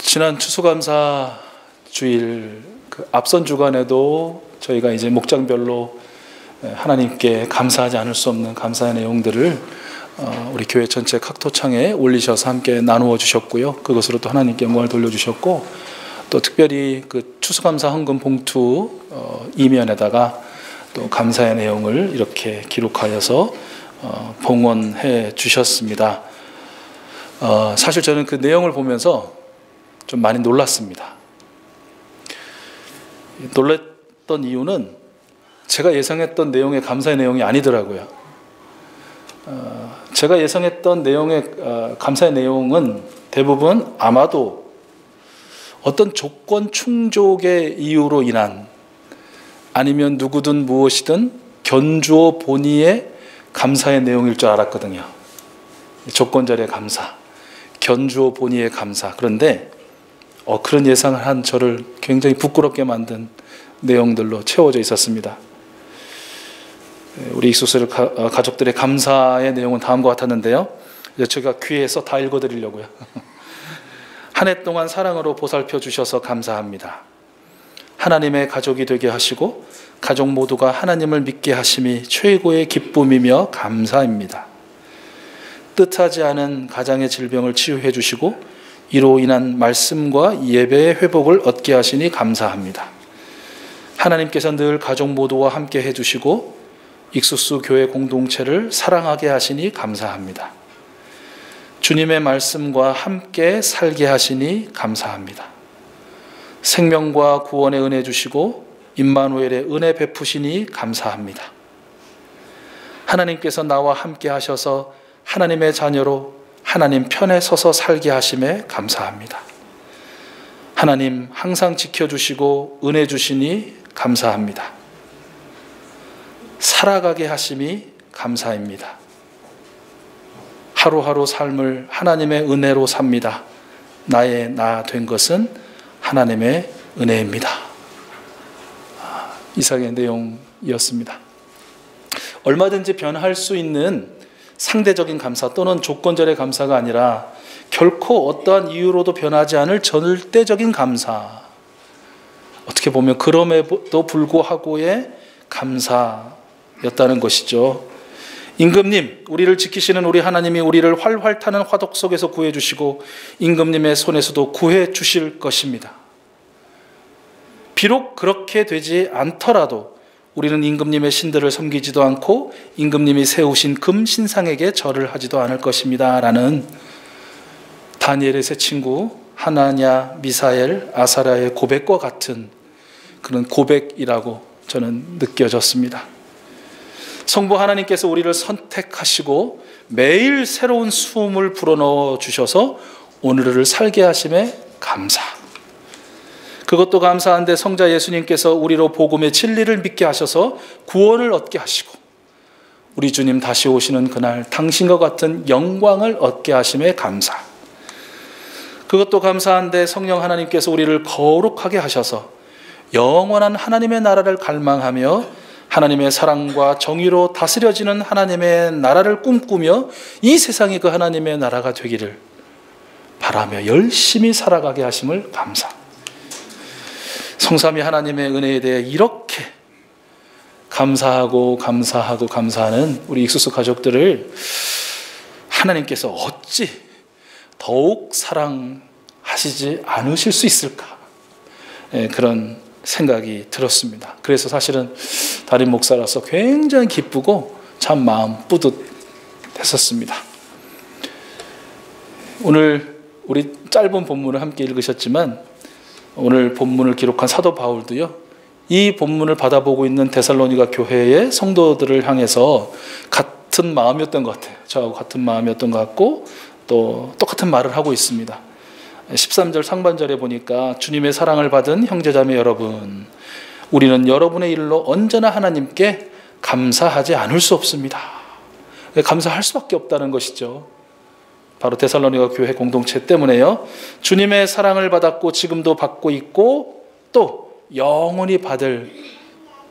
지난 추수감사 주일 앞선 주간에도 저희가 이제 목장별로 하나님께 감사하지 않을 수 없는 감사의 내용들을 우리 교회 전체 카톡창에 올리셔서 함께 나누어 주셨고요. 그것으로 또 하나님께 영광을 돌려주셨고, 또 특별히 그 추수감사 헌금 봉투 이면에다가 또 감사의 내용을 이렇게 기록하여서 봉헌해 주셨습니다. 사실 저는 그 내용을 보면서 좀 많이 놀랐습니다. 놀랐던 이유는 제가 예상했던 내용의 감사의 내용이 아니더라고요. 제가 예상했던 내용의 감사의 내용은 대부분 아마도 어떤 조건 충족의 이유로 인한, 아니면 누구든 무엇이든 견주어 보니의 감사의 내용일 줄 알았거든요. 조건절의 감사, 견주어 보니의 감사. 그런데 그런 예상을 한 저를 굉장히 부끄럽게 만든 내용들로 채워져 있었습니다. 우리 익숙스를 가족들의 감사의 내용은 다음과 같았는데요. 제가 귀에서 다 읽어드리려고요. 한 해 동안 사랑으로 보살펴 주셔서 감사합니다. 하나님의 가족이 되게 하시고 가족 모두가 하나님을 믿게 하심이 최고의 기쁨이며 감사입니다. 뜻하지 않은 가장의 질병을 치유해 주시고 이로 인한 말씀과 예배의 회복을 얻게 하시니 감사합니다. 하나님께서 늘 가족 모두와 함께 해주시고 익숙수 교회 공동체를 사랑하게 하시니 감사합니다. 주님의 말씀과 함께 살게 하시니 감사합니다. 생명과 구원의 은혜 주시고 임마누엘의 은혜 베푸시니 감사합니다. 하나님께서 나와 함께 하셔서 하나님의 자녀로 하나님 편에 서서 살게 하심에 감사합니다. 하나님 항상 지켜주시고 은혜 주시니 감사합니다. 살아가게 하심이 감사입니다. 하루하루 삶을 하나님의 은혜로 삽니다. 나의 나 된 것은 하나님의 은혜입니다. 이상의 내용이었습니다. 얼마든지 변할 수 있는 상대적인 감사 또는 조건절의 감사가 아니라 결코 어떠한 이유로도 변하지 않을 절대적인 감사, 어떻게 보면 그럼에도 불구하고의 감사였다는 것이죠. 임금님, 우리를 지키시는 우리 하나님이 우리를 활활 타는 화덕 속에서 구해주시고 임금님의 손에서도 구해주실 것입니다. 비록 그렇게 되지 않더라도 우리는 임금님의 신들을 섬기지도 않고 임금님이 세우신 금 신상에게 절을 하지도 않을 것입니다. 라는 다니엘의 세 친구 하나냐, 미사엘, 아사랴의 고백과 같은 그런 고백이라고 저는 느껴졌습니다. 성부 하나님께서 우리를 선택하시고 매일 새로운 숨을 불어넣어 주셔서 오늘을 살게 하심에 감사. 그것도 감사한데 성자 예수님께서 우리로 복음의 진리를 믿게 하셔서 구원을 얻게 하시고 우리 주님 다시 오시는 그날 당신과 같은 영광을 얻게 하심에 감사. 그것도 감사한데 성령 하나님께서 우리를 거룩하게 하셔서 영원한 하나님의 나라를 갈망하며 하나님의 사랑과 정의로 다스려지는 하나님의 나라를 꿈꾸며 이 세상이 그 하나님의 나라가 되기를 바라며 열심히 살아가게 하심을 감사. 성삼위 하나님의 은혜에 대해 이렇게 감사하는 우리 익숙수 가족들을 하나님께서 어찌 더욱 사랑하시지 않으실 수 있을까? 그런 생각이 들었습니다. 그래서 사실은 담임 목사라서 굉장히 기쁘고 참 마음 뿌듯했었습니다. 오늘 우리 짧은 본문을 함께 읽으셨지만 오늘 본문을 기록한 사도 바울도요, 이 본문을 받아보고 있는 데살로니가 교회의 성도들을 향해서 같은 마음이었던 것 같아요. 저하고 같은 마음이었던 것 같고 또 똑같은 말을 하고 있습니다. 13절 상반절에 보니까 주님의 사랑을 받은 형제자매 여러분, 우리는 여러분의 일로 언제나 하나님께 감사하지 않을 수 없습니다. 감사할 수밖에 없다는 것이죠. 바로 데살로니가 교회 공동체 때문에요. 주님의 사랑을 받았고 지금도 받고 있고 또 영원히 받을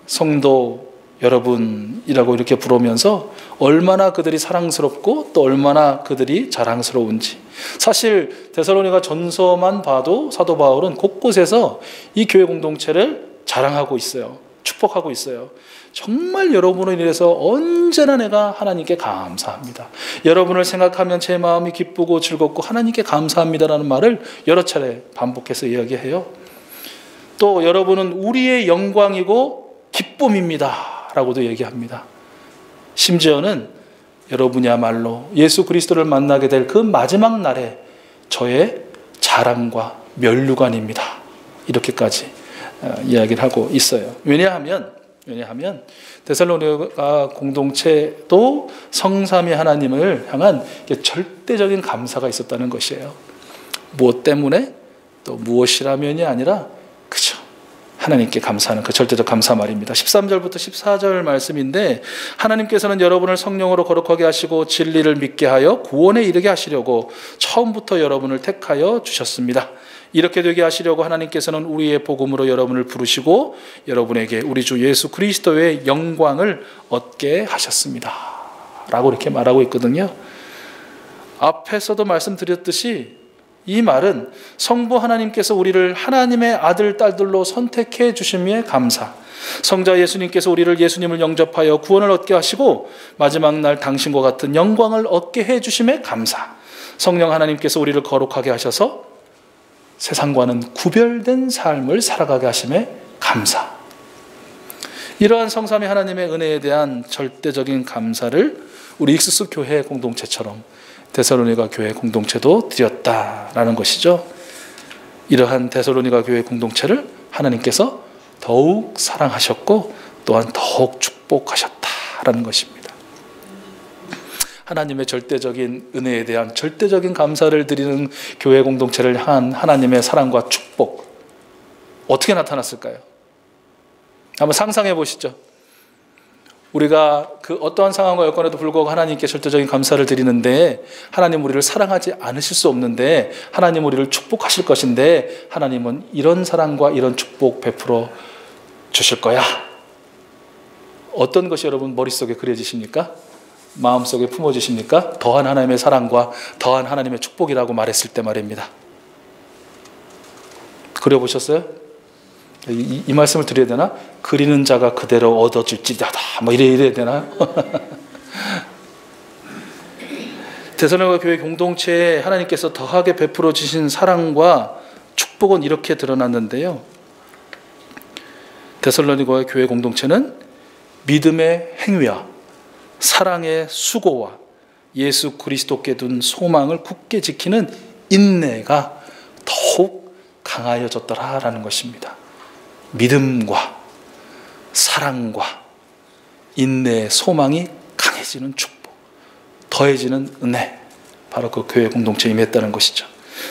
성도 여러분이라고 이렇게 부르면서 얼마나 그들이 사랑스럽고 또 얼마나 그들이 자랑스러운지. 사실 데살로니가 전서만 봐도 사도 바울은 곳곳에서 이 교회 공동체를 자랑하고 있어요. 축복하고 있어요. 정말 여러분을 인해서 언제나 내가 하나님께 감사합니다. 여러분을 생각하면 제 마음이 기쁘고 즐겁고 하나님께 감사합니다라는 말을 여러 차례 반복해서 이야기해요. 또 여러분은 우리의 영광이고 기쁨입니다 라고도 얘기합니다. 심지어는 여러분이야말로 예수 그리스도를 만나게 될 그 마지막 날에 저의 자랑과 면류관입니다. 이렇게까지 이야기를 하고 있어요. 왜냐하면 데살로니가 공동체도 성삼위 하나님을 향한 절대적인 감사가 있었다는 것이에요. 무엇 때문에? 또 무엇이라면이 아니라 그죠. 하나님께 감사하는 그 절대적 감사 말입니다. 13절부터 14절 말씀인데 하나님께서는 여러분을 성령으로 거룩하게 하시고 진리를 믿게 하여 구원에 이르게 하시려고 처음부터 여러분을 택하여 주셨습니다. 이렇게 되게 하시려고 하나님께서는 우리의 복음으로 여러분을 부르시고 여러분에게 우리 주 예수 그리스도의 영광을 얻게 하셨습니다 라고 이렇게 말하고 있거든요. 앞에서도 말씀드렸듯이 이 말은 성부 하나님께서 우리를 하나님의 아들, 딸들로 선택해 주심에 감사, 성자 예수님께서 우리를 예수님을 영접하여 구원을 얻게 하시고 마지막 날 당신과 같은 영광을 얻게 해 주심에 감사, 성령 하나님께서 우리를 거룩하게 하셔서 세상과는 구별된 삶을 살아가게 하심에 감사. 이러한 성삼위 하나님의 은혜에 대한 절대적인 감사를 우리 익스스 교회 공동체처럼 데살로니가 교회 공동체도 드렸다라는 것이죠. 이러한 데살로니가 교회 공동체를 하나님께서 더욱 사랑하셨고 또한 더욱 축복하셨다라는 것입니다. 하나님의 절대적인 은혜에 대한 절대적인 감사를 드리는 교회 공동체를 향한 하나님의 사랑과 축복, 어떻게 나타났을까요? 한번 상상해 보시죠. 우리가 그 어떠한 상황과 여건에도 불구하고 하나님께 절대적인 감사를 드리는데 하나님 우리를 사랑하지 않으실 수 없는데 하나님 우리를 축복하실 것인데 하나님은 이런 사랑과 이런 축복 베풀어 주실 거야. 어떤 것이 여러분 머릿속에 그려지십니까? 마음속에 품어지십니까? 더한 하나님의 사랑과 더한 하나님의 축복이라고 말했을 때 말입니다. 그려보셨어요? 이 말씀을 드려야 되나? 그리는 자가 그대로 얻어질지다. 뭐 이래야 되나? 데살로니가 교회 공동체에 하나님께서 더하게 베풀어 주신 사랑과 축복은 이렇게 드러났는데요. 데살로니가 교회 공동체는 믿음의 행위와 사랑의 수고와 예수 그리스도께 둔 소망을 굳게 지키는 인내가 더욱 강하여졌더라라는 것입니다. 믿음과 사랑과 인내의 소망이 강해지는 축복, 더해지는 은혜, 바로 그 교회 공동체에 임했다는 것이죠.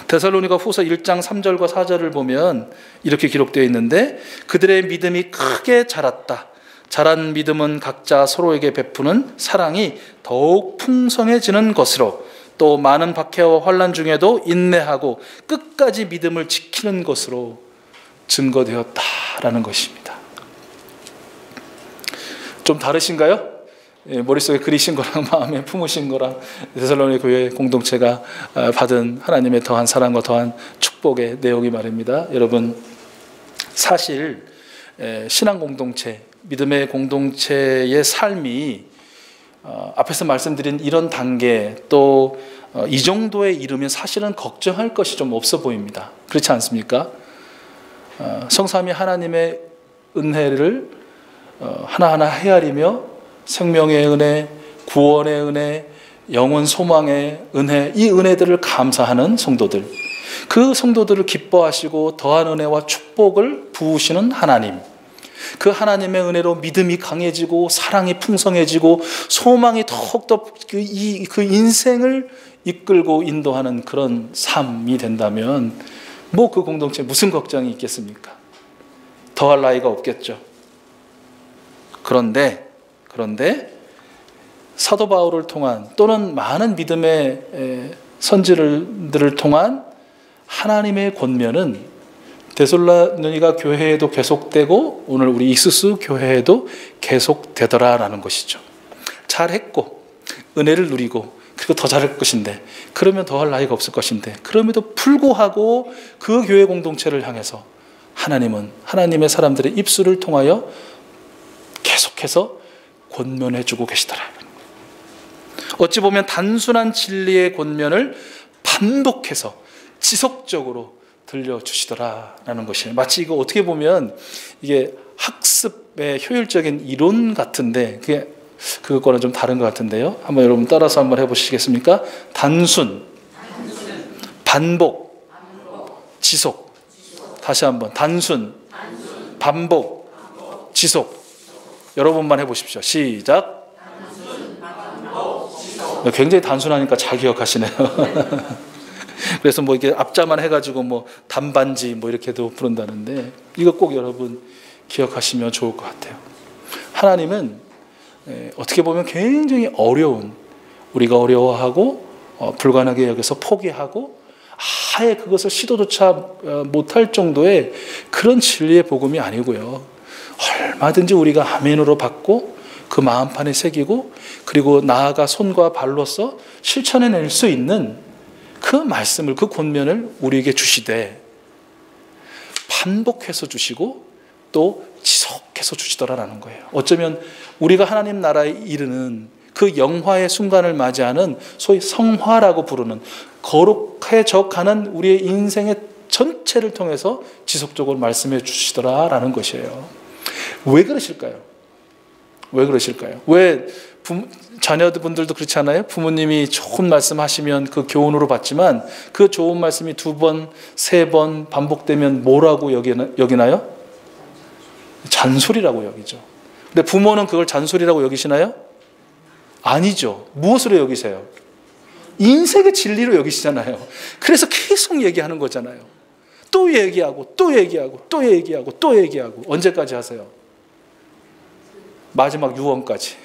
데살로니가 후서 1장 3절과 4절을 보면 이렇게 기록되어 있는데 그들의 믿음이 크게 자랐다. 자란 믿음은 각자 서로에게 베푸는 사랑이 더욱 풍성해지는 것으로 또 많은 박해와 환난 중에도 인내하고 끝까지 믿음을 지키는 것으로 증거되었다라는 것입니다. 좀 다르신가요? 머릿속에 그리신 거랑 마음에 품으신 거랑 데살로니가 교회 공동체가 받은 하나님의 더한 사랑과 더한 축복의 내용이 말입니다. 여러분, 사실 신앙 공동체, 믿음의 공동체의 삶이 앞에서 말씀드린 이런 단계 또 이 정도에 이르면 사실은 걱정할 것이 좀 없어 보입니다. 그렇지 않습니까? 성삼위 하나님의 은혜를 하나하나 헤아리며 생명의 은혜, 구원의 은혜, 영원 소망의 은혜, 이 은혜들을 감사하는 성도들, 그 성도들을 기뻐하시고 더한 은혜와 축복을 부으시는 하나님, 그 하나님의 은혜로 믿음이 강해지고 사랑이 풍성해지고 소망이 더욱더 그 인생을 이끌고 인도하는 그런 삶이 된다면 뭐 그 공동체에 무슨 걱정이 있겠습니까? 더할 나위가 없겠죠. 그런데 사도 바울을 통한 또는 많은 믿음의 선지들을 통한 하나님의 권면은 데살로니가 교회에도 계속되고 오늘 우리 익수수 교회에도 계속되더라라는 것이죠. 잘했고 은혜를 누리고 그리고 더 잘할 것인데, 그러면 더 할 나이가 없을 것인데, 그럼에도 불구하고 그 교회 공동체를 향해서 하나님은 하나님의 사람들의 입술을 통하여 계속해서 권면해 주고 계시더라. 어찌 보면 단순한 진리의 권면을 반복해서 지속적으로 들려주시더라라는 것이에요. 마치 이거 어떻게 보면 이게 학습의 효율적인 이론 같은데 그거는 좀 다른 것 같은데요. 한번 여러분 따라서 한번 해보시겠습니까? 단순, 반복, 지속. 다시 한번 단순, 반복, 지속. 여러 번만 해보십시오. 시작. 굉장히 단순하니까 잘 기억하시네요. 그래서 뭐 이게 앞자만 해가지고 뭐 단반지 뭐 이렇게도 부른다는데, 이거 꼭 여러분 기억하시면 좋을 것 같아요. 하나님은 어떻게 보면 굉장히 어려운, 우리가 어려워하고 불가능하게 여기서 포기하고 아예 그것을 시도조차 못할 정도의 그런 진리의 복음이 아니고요, 얼마든지 우리가 아멘으로 받고 그 마음판에 새기고 그리고 나아가 손과 발로서 실천해낼 수 있는 그 말씀을, 그 권면을 우리에게 주시되 반복해서 주시고 또 지속해서 주시더라라는 거예요. 어쩌면 우리가 하나님 나라에 이르는 그 영화의 순간을 맞이하는 소위 성화라고 부르는 거룩해져 가는 우리의 인생의 전체를 통해서 지속적으로 말씀해 주시더라라는 것이에요. 왜 그러실까요? 왜 그러실까요? 왜 자녀분들도 그렇지 않아요? 부모님이 좋은 말씀 하시면 그 교훈으로 받지만 그 좋은 말씀이 2번, 3번 반복되면 뭐라고 여기나요? 잔소리라고 여기죠. 근데 부모는 그걸 잔소리라고 여기시나요? 아니죠. 무엇으로 여기세요? 인생의 진리로 여기시잖아요. 그래서 계속 얘기하는 거잖아요. 또 얘기하고 또 얘기하고 또 얘기하고 또 얘기하고. 언제까지 하세요? 마지막 유언까지.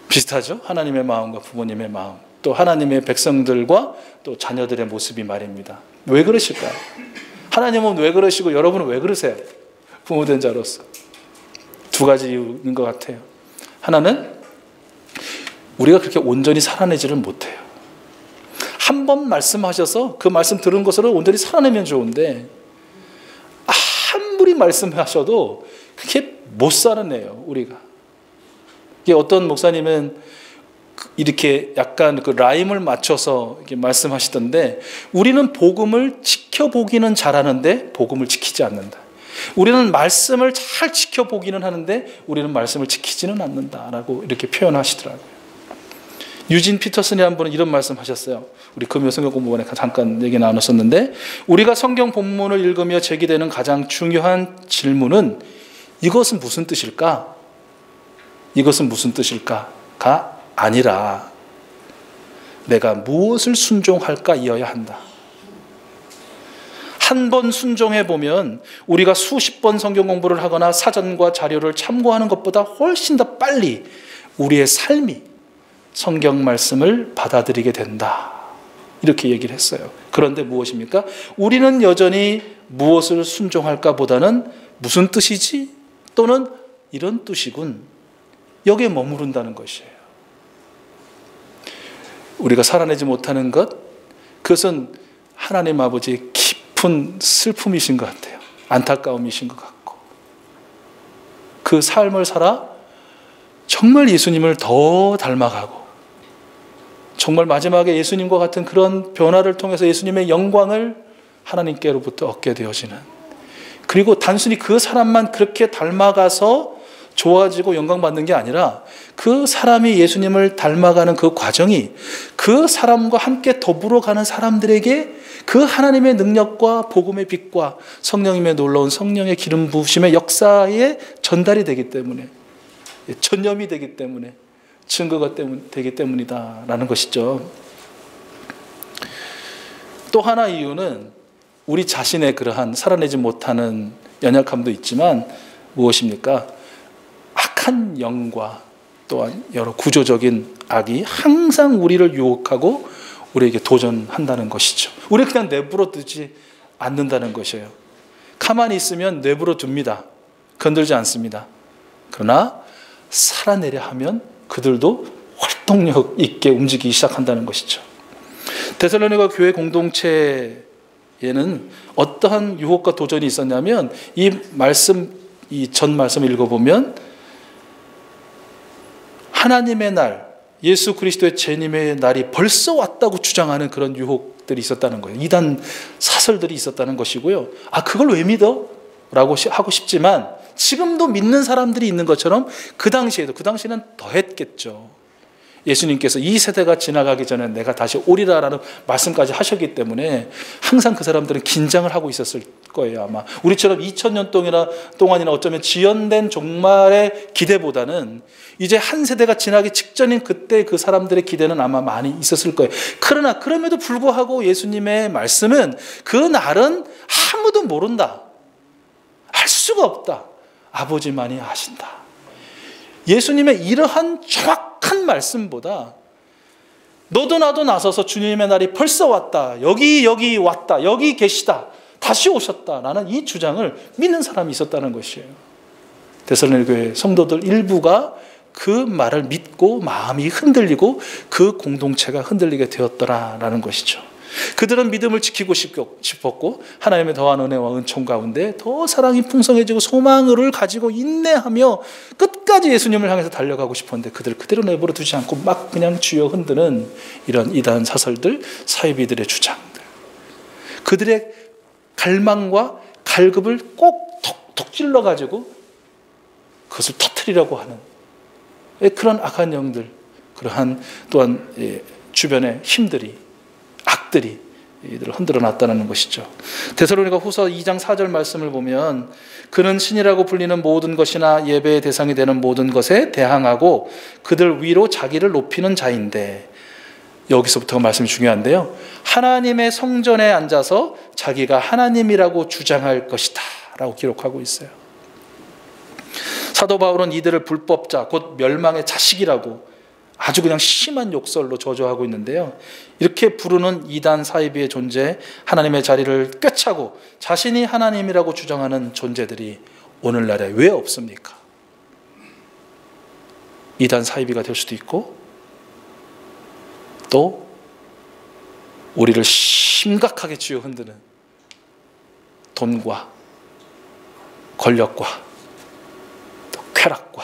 비슷하죠? 하나님의 마음과 부모님의 마음, 또 하나님의 백성들과 또 자녀들의 모습이 말입니다. 왜 그러실까요? 하나님은 왜 그러시고 여러분은 왜 그러세요? 부모된 자로서 2가지 이유인 것 같아요. 하나는 우리가 그렇게 온전히 살아내지를 못해요. 한 번 말씀하셔서 그 말씀 들은 것으로 온전히 살아내면 좋은데 아무리 말씀하셔도 그렇게 못 살아내요, 우리가. 이게 어떤 목사님은 이렇게 약간 그 라임을 맞춰서 이렇게 말씀하시던데, 우리는 복음을 지켜보기는 잘하는데 복음을 지키지 않는다. 우리는 말씀을 잘 지켜보기는 하는데 우리는 말씀을 지키지는 않는다라고 이렇게 표현하시더라고요. 유진 피터슨이 한 번은 이런 말씀하셨어요. 우리 금요 성경 공부반에 잠깐 얘기 나눴었는데, 우리가 성경 본문을 읽으며 제기되는 가장 중요한 질문은 이것은 무슨 뜻일까? 이것은 무슨 뜻일까가 아니라 내가 무엇을 순종할까이어야 한다. 한 번 순종해 보면 우리가 수십 번 성경 공부를 하거나 사전과 자료를 참고하는 것보다 훨씬 더 빨리 우리의 삶이 성경 말씀을 받아들이게 된다. 이렇게 얘기를 했어요. 그런데 무엇입니까? 우리는 여전히 무엇을 순종할까 보다는 무슨 뜻이지? 또는 이런 뜻이군. 여기에 머무른다는 것이에요. 우리가 살아내지 못하는 것, 그것은 하나님 아버지의 깊은 슬픔이신 것 같아요. 안타까움이신 것 같고, 그 삶을 살아 정말 예수님을 더 닮아가고 정말 마지막에 예수님과 같은 그런 변화를 통해서 예수님의 영광을 하나님께로부터 얻게 되어지는, 그리고 단순히 그 사람만 그렇게 닮아가서 좋아지고 영광받는 게 아니라 그 사람이 예수님을 닮아가는 그 과정이 그 사람과 함께 더불어 가는 사람들에게 그 하나님의 능력과 복음의 빛과 성령님의 놀라운 성령의 기름 부으심의 역사에 전달이 되기 때문에, 전염이 되기 때문에, 증거가 되기 때문이다라는 것이죠. 또 하나 이유는 우리 자신의 그러한 살아내지 못하는 연약함도 있지만 무엇입니까? 악한 영과 또한 여러 구조적인 악이 항상 우리를 유혹하고 우리에게 도전한다는 것이죠. 우리 그냥 내버려 두지 않는다는 것이에요. 가만히 있으면 내버려 둡니다. 건들지 않습니다. 그러나 살아내려 하면 그들도 활동력 있게 움직이기 시작한다는 것이죠. 데살로니가 교회 공동체에는 어떠한 유혹과 도전이 있었냐면 이 전 말씀을 읽어보면 하나님의 날, 예수 그리스도의 재림의 날이 벌써 왔다고 주장하는 그런 유혹들이 있었다는 거예요. 이단 사설들이 있었다는 것이고요. 그걸 왜 믿어? 라고 하고 싶지만 지금도 믿는 사람들이 있는 것처럼 그 당시에는 더했겠죠. 예수님께서 이 세대가 지나가기 전에 내가 다시 오리라라는 말씀까지 하셨기 때문에 항상 그 사람들은 긴장을 하고 있었을 거예요. 아마 우리처럼 2000년 동안이나 어쩌면 지연된 종말의 기대보다는 이제 한 세대가 지나기 직전인 그때 그 사람들의 기대는 아마 많이 있었을 거예요. 그러나 그럼에도 불구하고 예수님의 말씀은 그 날은 아무도 모른다, 할 수가 없다, 아버지만이 아신다. 예수님의 이러한 정확한 말씀보다 너도 나도 나서서 주님의 날이 벌써 왔다, 여기 왔다, 여기 계시다, 다시 오셨다라는 이 주장을 믿는 사람이 있었다는 것이에요. 데살로니가 교회 성도들 일부가 그 말을 믿고 마음이 흔들리고 그 공동체가 흔들리게 되었더라라는 것이죠. 그들은 믿음을 지키고 싶었고 하나님의 더한 은혜와 은총 가운데 더 사랑이 풍성해지고 소망을 가지고 인내하며 끝까지 예수님을 향해서 달려가고 싶었는데 그들 그대로 내버려 두지 않고 막 그냥 쥐어 흔드는 이런 이단 사설들, 사이비들의 주장들, 그들의 갈망과 갈급을 꼭 톡톡 찔러가지고 그것을 터뜨리려고 하는 그런 악한 영들, 그러한 또한 주변의 힘들이, 악들이 이들을 흔들어 놨다는 것이죠. 데살로니가 후서 2장 4절 말씀을 보면 그는 신이라고 불리는 모든 것이나 예배의 대상이 되는 모든 것에 대항하고 그들 위로 자기를 높이는 자인데, 여기서부터가 말씀이 중요한데요, 하나님의 성전에 앉아서 자기가 하나님이라고 주장할 것이다 라고 기록하고 있어요. 사도 바울은 이들을 불법자 곧 멸망의 자식이라고 아주 그냥 심한 욕설로 저주하고 있는데요, 이렇게 부르는 이단 사이비의 존재, 하나님의 자리를 꿰차고 자신이 하나님이라고 주장하는 존재들이 오늘날에 왜 없습니까? 이단 사이비가 될 수도 있고 또 우리를 심각하게 쥐어 흔드는 돈과 권력과 또 쾌락과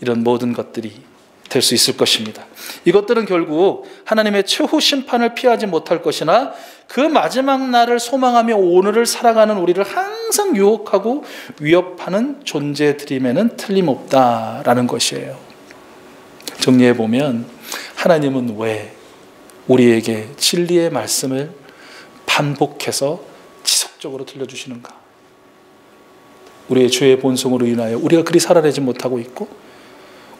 이런 모든 것들이 될 수 있을 것입니다. 이것들은 결국 하나님의 최후 심판을 피하지 못할 것이나 그 마지막 날을 소망하며 오늘을 살아가는 우리를 항상 유혹하고 위협하는 존재들임에는 틀림없다라는 것이에요. 정리해보면 하나님은 왜 우리에게 진리의 말씀을 반복해서 지속적으로 들려주시는가? 우리의 죄의 본성으로 인하여 우리가 그리 살아내지 못하고 있고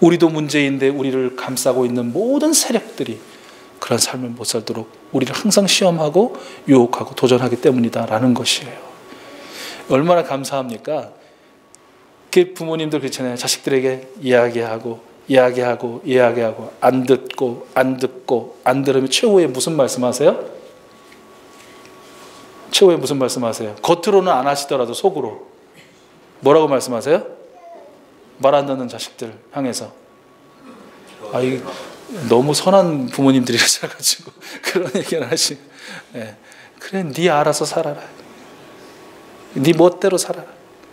우리도 문제인데 우리를 감싸고 있는 모든 세력들이 그런 삶을 못 살도록 우리를 항상 시험하고 유혹하고 도전하기 때문이다라는 것이에요. 얼마나 감사합니까? 부모님들 그렇잖아요. 자식들에게 이야기하고 안 듣고 안 들으면 최후에 무슨 말씀하세요? 최후에 무슨 말씀하세요? 겉으로는 안 하시더라도 속으로 뭐라고 말씀하세요? 말 안 듣는 자식들 향해서 너무 선한 부모님들이라가지고 그런 얘기를 하시고, 그래 네 알아서 살아라, 네 멋대로 살아라.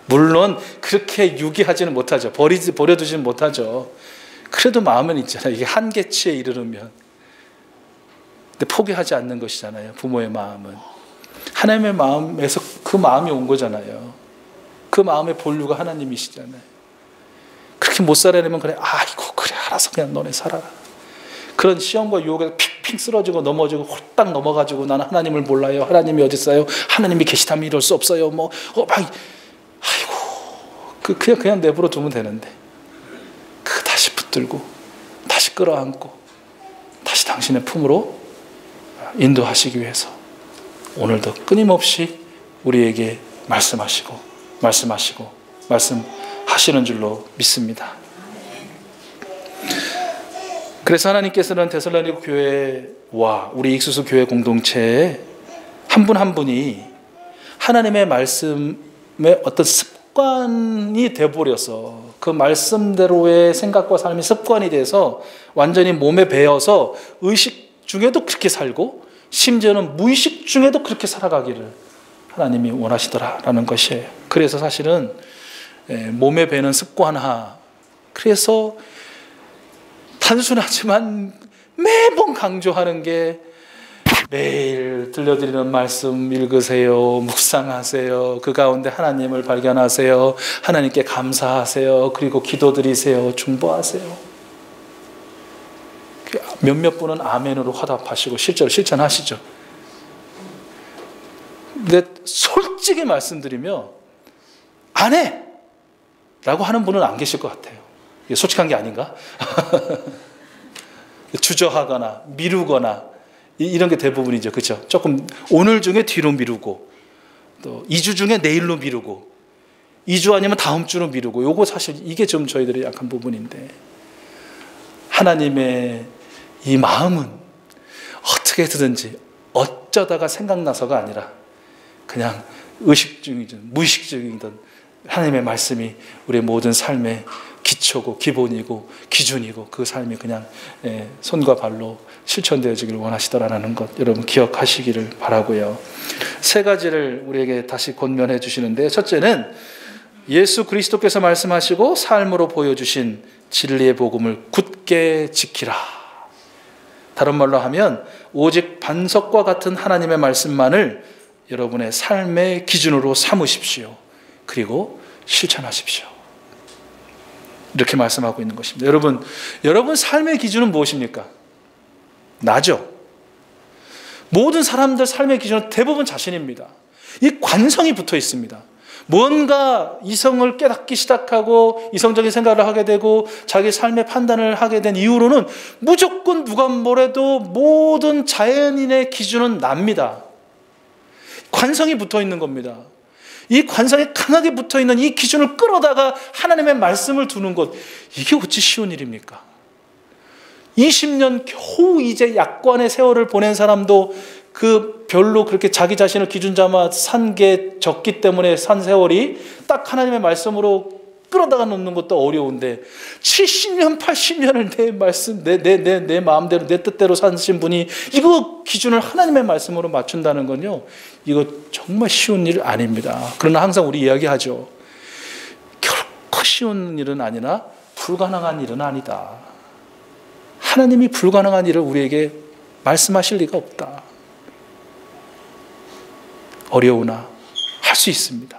물론 그렇게 유기하지는 못하죠. 버려두지는 못하죠. 그래도 마음은 있잖아요. 이게 한계치에 이르르면. 근데 포기하지 않는 것이잖아요. 부모의 마음은 하나님의 마음에서 그 마음이 온 거잖아요. 그 마음의 본류가 하나님이시잖아요. 그렇게 못 살아내면 그래 알아서 그냥 너네 살아라. 그런 시험과 유혹에 핑핑 쓰러지고 넘어지고 홀딱 넘어가지고 나는 하나님을 몰라요, 하나님이 어디 있어요, 하나님이 계시다면 이럴 수 없어요, 그냥 내버려 두면 되는데 다시 붙들고 다시 끌어안고 다시 당신의 품으로 인도하시기 위해서 오늘도 끊임없이 우리에게 말씀하시는 줄로 믿습니다. 그래서 하나님께서는 데살로니가 교회와 우리 익수수 교회 공동체에 한 분 한 분이 하나님의 말씀의 어떤 습관이 돼버려서 그 말씀대로의 생각과 삶이 습관이 돼서 완전히 몸에 배어서 의식 중에도 그렇게 살고 심지어는 무의식 중에도 그렇게 살아가기를 하나님이 원하시더라라는 것이에요. 그래서 사실은 몸에 배는 습관화, 그래서 단순하지만 매번 강조하는 게 매일 들려드리는 말씀 읽으세요, 묵상하세요, 그 가운데 하나님을 발견하세요, 하나님께 감사하세요, 그리고 기도드리세요, 중보하세요. 몇몇 분은 아멘으로 화답하시고 실제로 실천하시죠. 근데 솔직히 말씀드리면 안 해! 라고 하는 분은 안 계실 것 같아요. 이게 솔직한 게 아닌가? 주저하거나 미루거나 이런 게 대부분이죠. 그렇죠? 조금 오늘 중에 뒤로 미루고 또 2주 중에 내일로 미루고 2주 아니면 다음 주로 미루고, 요거 사실 이게 좀 저희들의 약한 부분인데, 하나님의 이 마음은 어떻게든지 어쩌다가 생각나서가 아니라 그냥 의식 중이든 무의식 중이든 하나님의 말씀이 우리의 모든 삶의 기초고 기본이고 기준이고 그 삶이 그냥 손과 발로 실천되어지기를 원하시더라는 것 여러분 기억하시기를 바라고요. 세 가지를 우리에게 다시 권면해 주시는데, 첫째는 예수 그리스도께서 말씀하시고 삶으로 보여주신 진리의 복음을 굳게 지키라. 다른 말로 하면 오직 반석과 같은 하나님의 말씀만을 여러분의 삶의 기준으로 삼으십시오. 그리고 실천하십시오. 이렇게 말씀하고 있는 것입니다. 여러분 삶의 기준은 무엇입니까? 나죠. 모든 사람들 삶의 기준은 대부분 자신입니다. 이 관성이 붙어 있습니다. 뭔가 이성을 깨닫기 시작하고 이성적인 생각을 하게 되고 자기 삶의 판단을 하게 된 이후로는 무조건 누가 뭐래도 모든 자연인의 기준은 납니다. 관성이 붙어 있는 겁니다. 이 관성에 강하게 붙어 있는 이 기준을 끌어다가 하나님의 말씀을 두는 것, 이게 어찌 쉬운 일입니까? 20년 겨우 이제 약관의 세월을 보낸 사람도 그 별로 그렇게 자기 자신을 기준 삼아 산 게 적기 때문에 산 세월이 딱 하나님의 말씀으로 끌어다가 놓는 것도 어려운데 70년, 80년을 내 말씀, 내 마음대로, 내 뜻대로 사신 분이 이거 기준을 하나님의 말씀으로 맞춘다는 건요, 이거 정말 쉬운 일 아닙니다. 그러나 항상 우리 이야기하죠. 결코 쉬운 일은 아니나 불가능한 일은 아니다. 하나님이 불가능한 일을 우리에게 말씀하실 리가 없다. 어려우나 할 수 있습니다.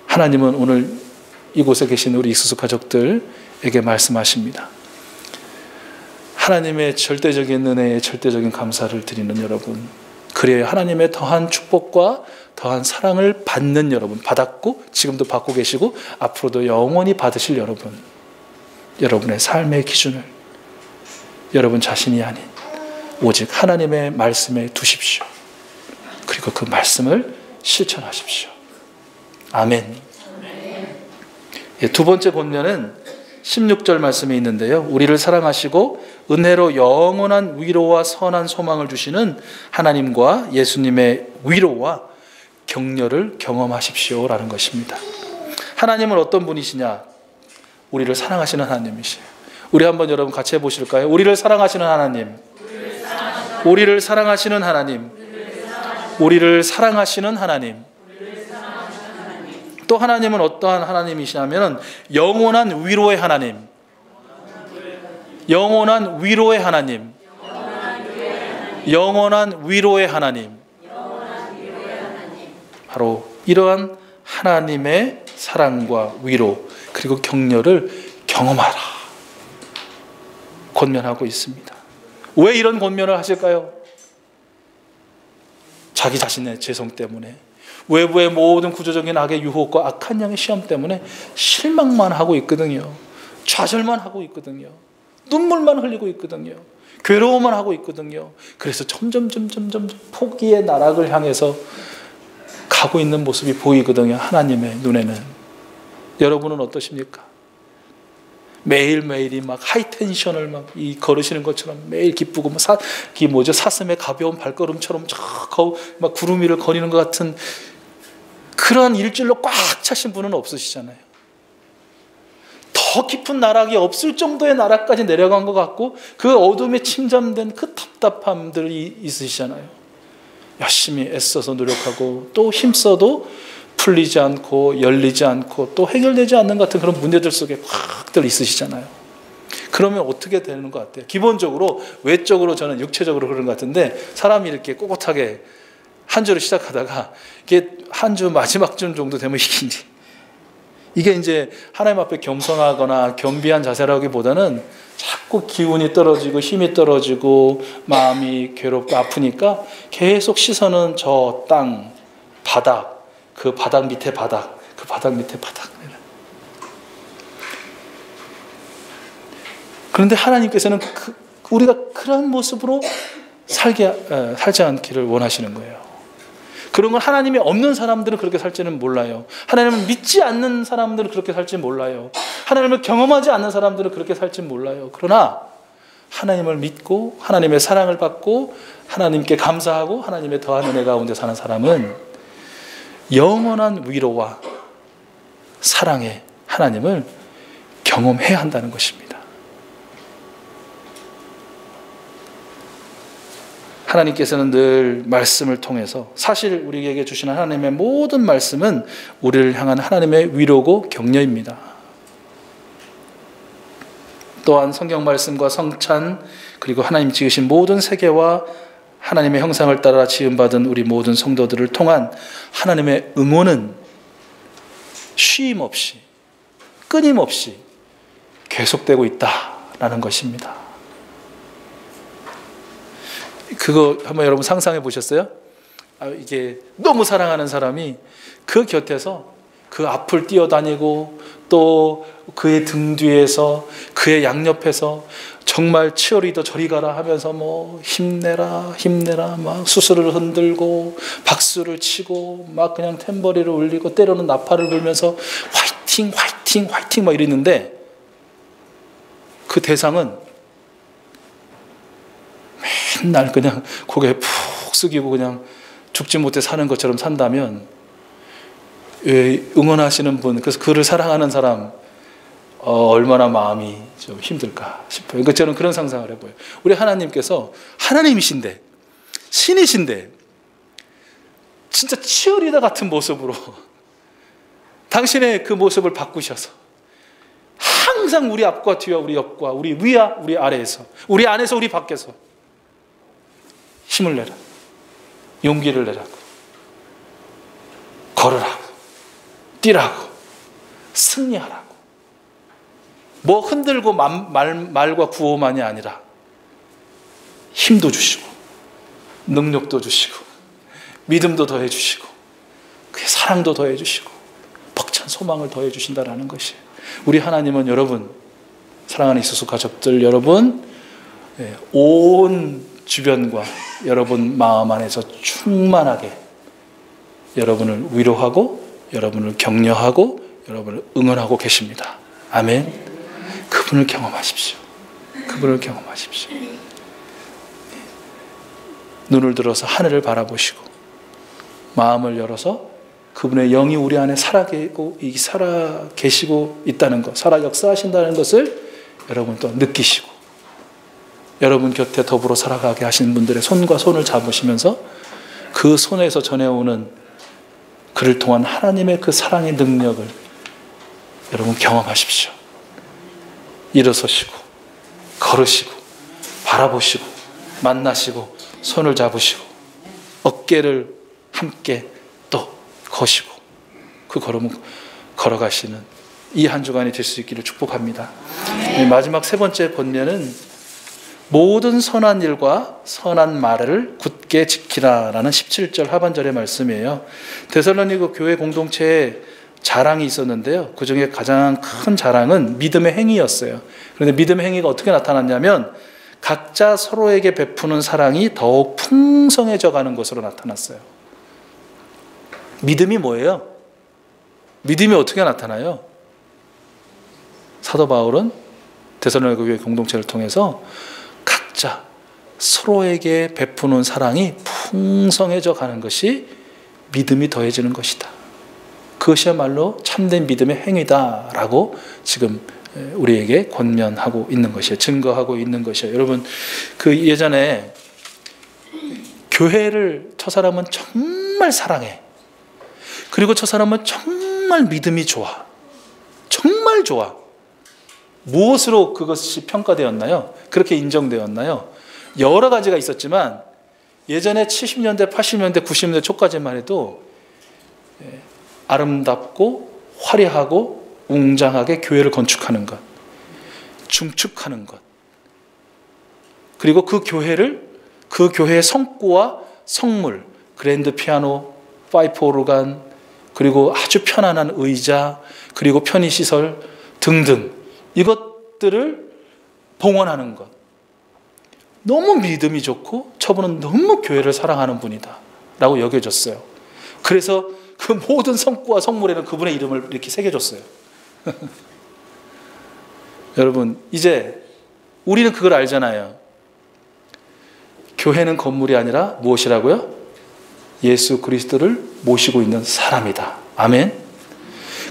하나님은 오늘 이곳에 계신 우리 익수수 가족들에게 말씀하십니다. 하나님의 절대적인 은혜에 절대적인 감사를 드리는 여러분, 그래야 하나님의 더한 축복과 더한 사랑을 받는 여러분, 받았고 지금도 받고 계시고 앞으로도 영원히 받으실 여러분, 여러분의 삶의 기준을 여러분 자신이 아닌 오직 하나님의 말씀에 두십시오. 그리고 그 말씀을 실천하십시오. 아멘. 두 번째 권면은 16절 말씀에 있는데요, 우리를 사랑하시고 은혜로 영원한 위로와 선한 소망을 주시는 하나님과 예수님의 위로와 격려를 경험하십시오 라는 것입니다. 하나님은 어떤 분이시냐? 우리를 사랑하시는 하나님이시에요. 우리 한번 여러분 같이 해보실까요? 우리를 사랑하시는 하나님, 우리를 사랑하시는 하나님, 우리를 사랑하시는 하나님. 또 하나님은 어떠한 하나님이시냐면 영원한 위로의 하나님, 영원한 위로의 하나님, 영원한 위로의 하나님. 바로 이러한 하나님의 사랑과 위로 그리고 격려를 경험하라 권면하고 있습니다. 왜 이런 권면을 하실까요? 자기 자신의 죄성 때문에, 외부의 모든 구조적인 악의 유혹과 악한 양의 시험 때문에 실망만 하고 있거든요. 좌절만 하고 있거든요. 눈물만 흘리고 있거든요. 괴로움만 하고 있거든요. 그래서 점점 포기의 나락을 향해서 가고 있는 모습이 보이거든요. 하나님의 눈에는. 여러분은 어떠십니까? 매일매일이 막 하이텐션을 막 걸으시는 것처럼 매일 기쁘고 사슴의 가벼운 발걸음처럼 막 구름 위를 거리는 것 같은 그런 일줄로 꽉 차신 분은 없으시잖아요. 더 깊은 나락이 없을 정도의 나락까지 내려간 것 같고 그 어둠에 침잠된 그 답답함들이 있으시잖아요. 열심히 애써서 노력하고 또 힘써도 풀리지 않고 열리지 않고 또 해결되지 않는 같은 그런 문제들 속에 꽉들 있으시잖아요. 그러면 어떻게 되는 것 같아요? 기본적으로 외적으로 저는 육체적으로 그런 것 같은데 사람이 이렇게 꼿꼿하게 한 주를 시작하다가 이게 한 주 마지막 주 정도 되면 이게 이제 하나님 앞에 겸손하거나 겸비한 자세라기보다는 자꾸 기운이 떨어지고 힘이 떨어지고 마음이 괴롭고 아프니까 계속 시선은 저 땅, 바닥, 그 바닥 밑에 바닥, 그 바닥 밑에 바닥. 그런데 하나님께서는 우리가 그런 모습으로 살지 않기를 원하시는 거예요. 그런 걸 하나님이 없는 사람들은 그렇게 살지는 몰라요. 하나님을 믿지 않는 사람들은 그렇게 살지 몰라요. 하나님을 경험하지 않는 사람들은 그렇게 살지 몰라요. 그러나 하나님을 믿고 하나님의 사랑을 받고 하나님께 감사하고 하나님의 더한 은혜 가운데 사는 사람은 영원한 위로와 사랑의 하나님을 경험해야 한다는 것입니다. 하나님께서는 늘 말씀을 통해서 사실 우리에게 주시는 하나님의 모든 말씀은 우리를 향한 하나님의 위로고 격려입니다. 또한 성경 말씀과 성찬 그리고 하나님 지으신 모든 세계와 하나님의 형상을 따라 지음받은 우리 모든 성도들을 통한 하나님의 응원은 쉼 없이 끊임없이 계속되고 있다라는 것입니다. 그거 한번 여러분 상상해 보셨어요? 이게 너무 사랑하는 사람이 그 곁에서 그 앞을 뛰어다니고 또 그의 등 뒤에서 그의 양옆에서 정말 치어리더 저리 가라 하면서 뭐 힘내라 힘내라 막 수수를 흔들고 박수를 치고 막 그냥 탬버리를 울리고 때로는 나팔을 불면서 화이팅 화이팅 화이팅 막 이랬는데 그 대상은 맨날 그냥 고개 푹 숙이고 그냥 죽지 못해 사는 것처럼 산다면 응원하시는 분, 그래서 그를 사랑하는 사람 얼마나 마음이 좀 힘들까 싶어요. 그러니까 저는 그런 상상을 해봐요. 우리 하나님께서 하나님이신데 신이신데 진짜 치어리더 같은 모습으로 당신의 그 모습을 바꾸셔서 항상 우리 앞과 뒤와 우리 옆과 우리 위와 우리 아래에서 우리 안에서 우리 밖에서 힘을 내라, 용기를 내라고, 걸으라고, 뛰라고, 승리하라고. 뭐 흔들고 말과 구호만이 아니라 힘도 주시고 능력도 주시고 믿음도 더해 주시고 그의 사랑도 더해 주시고 벅찬 소망을 더해 주신다라는 것이 우리 하나님은 여러분 사랑하는 이수수 가족들 여러분 온 주변과 여러분 마음 안에서 충만하게 여러분을 위로하고 여러분을 격려하고 여러분을 응원하고 계십니다. 아멘. 그분을 경험하십시오. 그분을 경험하십시오. 눈을 들어서 하늘을 바라보시고 마음을 열어서 그분의 영이 우리 안에 살아 계시고 있다는 것, 살아 역사하신다는 것을 여러분 또 느끼시고 여러분 곁에 더불어 살아가게 하신 분들의 손과 손을 잡으시면서 그 손에서 전해오는 그를 통한 하나님의 그 사랑의 능력을 여러분 경험하십시오. 일어서시고 걸으시고 바라보시고 만나시고 손을 잡으시고 어깨를 함께 또 거시고 그 걸음을 걸어가시는 이 한 주간이 될 수 있기를 축복합니다. 마지막 세 번째 본면은 모든 선한 일과 선한 말을 굳게 지키라라는 17절 하반절의 말씀이에요. 데살로니가 교회 공동체에 자랑이 있었는데요. 그 중에 가장 큰 자랑은 믿음의 행위였어요. 그런데 믿음의 행위가 어떻게 나타났냐면 각자 서로에게 베푸는 사랑이 더욱 풍성해져 가는 것으로 나타났어요. 믿음이 뭐예요? 믿음이 어떻게 나타나요? 사도 바울은 데살로니가 교회 공동체를 통해서 각자 서로에게 베푸는 사랑이 풍성해져 가는 것이 믿음이 더해지는 것이다. 그것이야말로 참된 믿음의 행위다라고 지금 우리에게 권면하고 있는 것이에요. 증거하고 있는 것이에요. 여러분, 그 예전에 교회를 저 사람은 정말 사랑해. 그리고 저 사람은 정말 믿음이 좋아. 정말 좋아. 무엇으로 그것이 평가되었나요? 그렇게 인정되었나요? 여러 가지가 있었지만 예전에 70년대, 80년대, 90년대 초까지만 해도 아름답고 화려하고 웅장하게 교회를 건축하는 것, 중축하는 것, 그리고 그 교회의 성구와 성물, 그랜드 피아노, 파이프 오르간, 그리고 아주 편안한 의자, 그리고 편의시설 등등 이것들을 봉헌하는 것. 너무 믿음이 좋고 저분은 너무 교회를 사랑하는 분이다 라고 여겨졌어요. 그래서 그 모든 성구와 성물에는 그분의 이름을 이렇게 새겨줬어요. 여러분, 이제 우리는 그걸 알잖아요. 교회는 건물이 아니라 무엇이라고요? 예수 그리스도를 모시고 있는 사람이다. 아멘.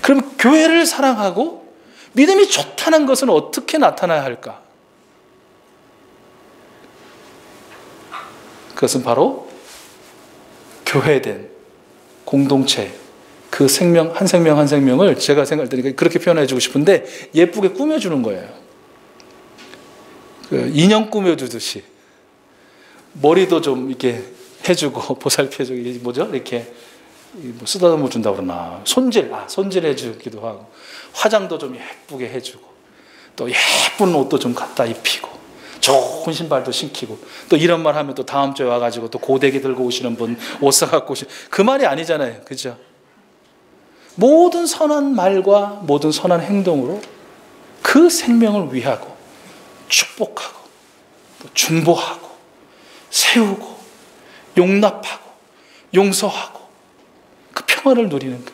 그럼 교회를 사랑하고 믿음이 좋다는 것은 어떻게 나타나야 할까? 그것은 바로 교회된 공동체, 그 생명, 한 생명 한 생명을 제가 생각할 때 그렇게 표현해 주고 싶은데 예쁘게 꾸며주는 거예요. 그 인형 꾸며주듯이 머리도 좀 이렇게 해주고 보살펴주고, 이게 뭐죠? 이렇게 뭐 쓰다듬어 준다고 그러나 손질 해주기도 하고, 화장도 좀 예쁘게 해주고, 또 예쁜 옷도 좀 갖다 입히고, 좋은 신발도 신기고, 또 이런 말 하면 또 다음 주에 와가지고 또 고데기 들고 오시는 분, 옷 사갖고 오시는, 그 말이 아니잖아요. 그죠? 모든 선한 말과 모든 선한 행동으로 그 생명을 위하고 축복하고 또 중보하고 세우고 용납하고 용서하고 그 평화를 누리는 것,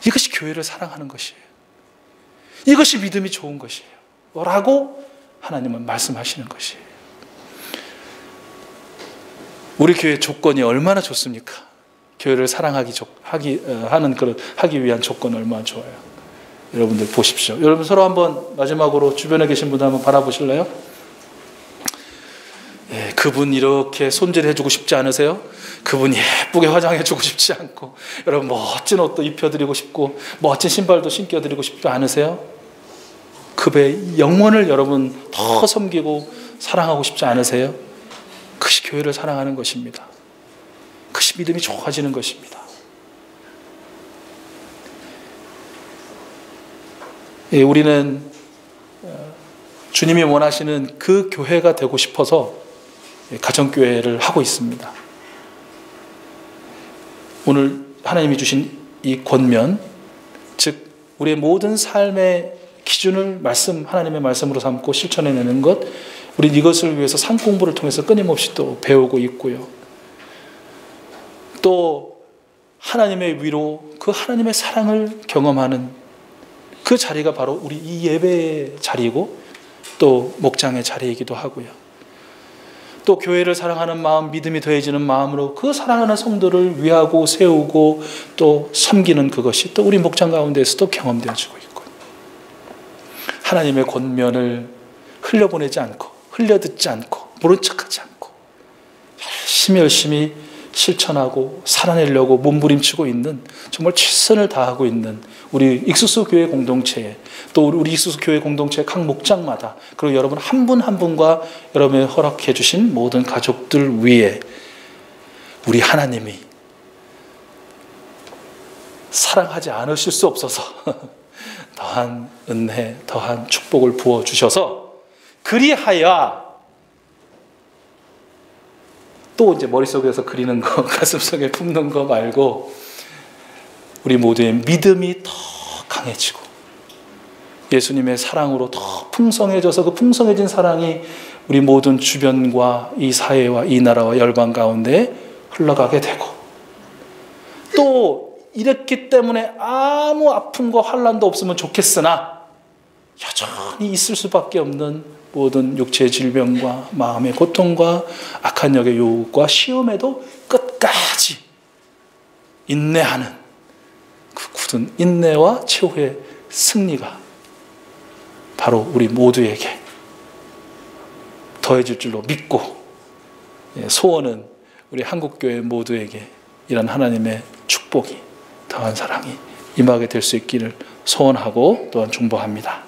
이것이 교회를 사랑하는 것이에요. 이것이 믿음이 좋은 것이에요 라고 하나님은 말씀하시는 것이에요. 우리 교회 조건이 얼마나 좋습니까? 교회를 사랑하기 위한 조건이 얼마나 좋아요. 여러분들 보십시오. 여러분 서로 한번 마지막으로 주변에 계신 분들 한번 바라보실래요? 예, 그분 이렇게 손질해주고 싶지 않으세요? 그분 예쁘게 화장해주고 싶지 않고, 여러분 멋진 옷도 입혀드리고 싶고 멋진 신발도 신겨드리고 싶지 않으세요? 그분의 영혼을 여러분 더 섬기고 사랑하고 싶지 않으세요? 그것이 교회를 사랑하는 것입니다. 그것이 믿음이 좋아지는 것입니다. 예, 우리는 주님이 원하시는 그 교회가 되고 싶어서 가정교회를 하고 있습니다. 오늘 하나님이 주신 이 권면, 즉 우리의 모든 삶의 기준을 하나님의 말씀으로 삼고 실천해내는 것, 우리는 이것을 위해서 산 공부를 통해서 끊임없이 또 배우고 있고요. 또 하나님의 위로, 그 하나님의 사랑을 경험하는 그 자리가 바로 우리 이 예배의 자리이고 또 목장의 자리이기도 하고요. 또 교회를 사랑하는 마음, 믿음이 더해지는 마음으로 그 사랑하는 성도를 위하고 세우고 또 섬기는 그것이 또 우리 목장 가운데에서도 경험되어지고 있고, 하나님의 권면을 흘려보내지 않고 흘려듣지 않고 모른 척하지 않고 열심히 실천하고 살아내려고 몸부림치고 있는, 정말 최선을 다하고 있는 우리 익수수 교회 공동체에, 또 우리 익수수 교회 공동체 각 목장마다, 그리고 여러분 한 분 한 분과 여러분이 허락해 주신 모든 가족들 위에 우리 하나님이 사랑하지 않으실 수 없어서 더한 은혜, 더한 축복을 부어주셔서, 그리하여 또 이제 머릿속에서 그리는 거, 가슴속에 품는 거 말고 우리 모두의 믿음이 더 강해지고 예수님의 사랑으로 더 풍성해져서 그 풍성해진 사랑이 우리 모든 주변과 이 사회와 이 나라와 열방 가운데 흘러가게 되고, 또 이랬기 때문에 아무 아픔과 환난도 없으면 좋겠으나 여전히 있을 수밖에 없는 모든 육체의 질병과 마음의 고통과 악한 영의 유혹과 시험에도 끝까지 인내하는 그 굳은 인내와 최후의 승리가 바로 우리 모두에게 더해질 줄로 믿고, 소원은 우리 한국교회 모두에게 이런 하나님의 축복이, 더한 사랑이 임하게 될 수 있기를 소원하고 또한 중보합니다.